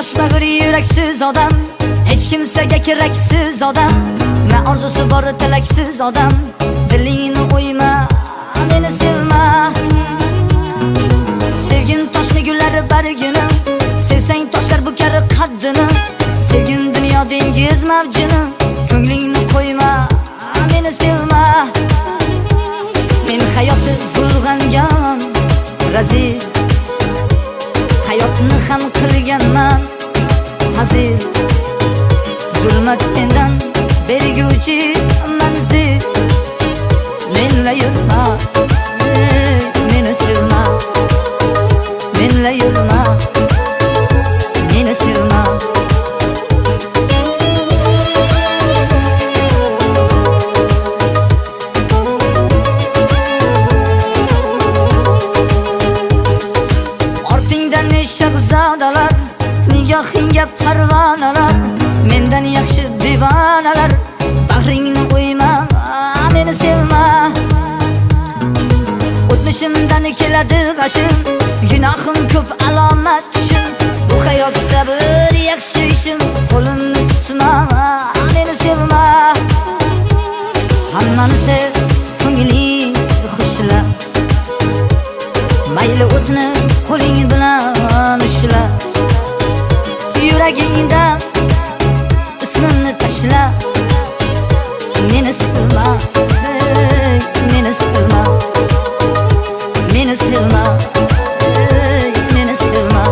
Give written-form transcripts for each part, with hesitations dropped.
tosh bag'ri yuraksiz odam, hech kimsaga keraksiz odam, na orzusi bor tilaksiz odam. Dilingni o'yma, meni sevma. Sevgin toshni gullari bargini, sevsang toshlar bukar qaddini. Sevgin dunyo dengiz mavjini, ko'nglingni qo'yma, meni sevma. Men hayotni bulg'angan razil, hayotni ham qilganman hazil. Zulmat mendan berguvchi manzil. Menla yurma, meni sevma. Menla yurma, meni sevma. Ortingdan shahzodalar, nigohingga parvonalar, mendan yaxshi divonalar. Bag'ringni o'yma, meni sevma. O'tmishimdan keladi g'ashim, gunohim ko'p alomat tushim. Bu hayotda bir yaxshi ishim, qo'limni tutma, meni sevma. Hammani sev, ko'ngling xushla. Mayli o'tni qo'ling bilan ushla. Yuragingda ismimni tashla. Meni sevma, meni sevma. Meni sevma, meni sevma.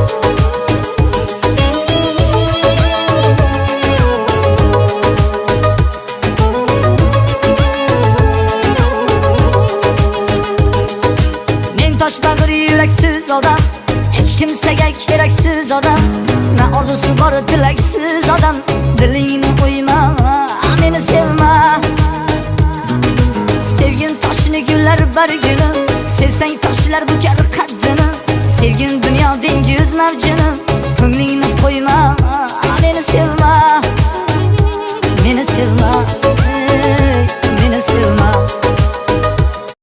Men tosh bag'ri yuraksiz odam, hech kimsaga keraksiz odam, na orzusi bor tilaksiz odam. Dilingni qo'yma, meni sevma. Sevgin toshni gullar bargini, sevsang toshlar bukar qaddini. Sevgin dunyo dengiz mavjini, ko'nglingni qo'yma,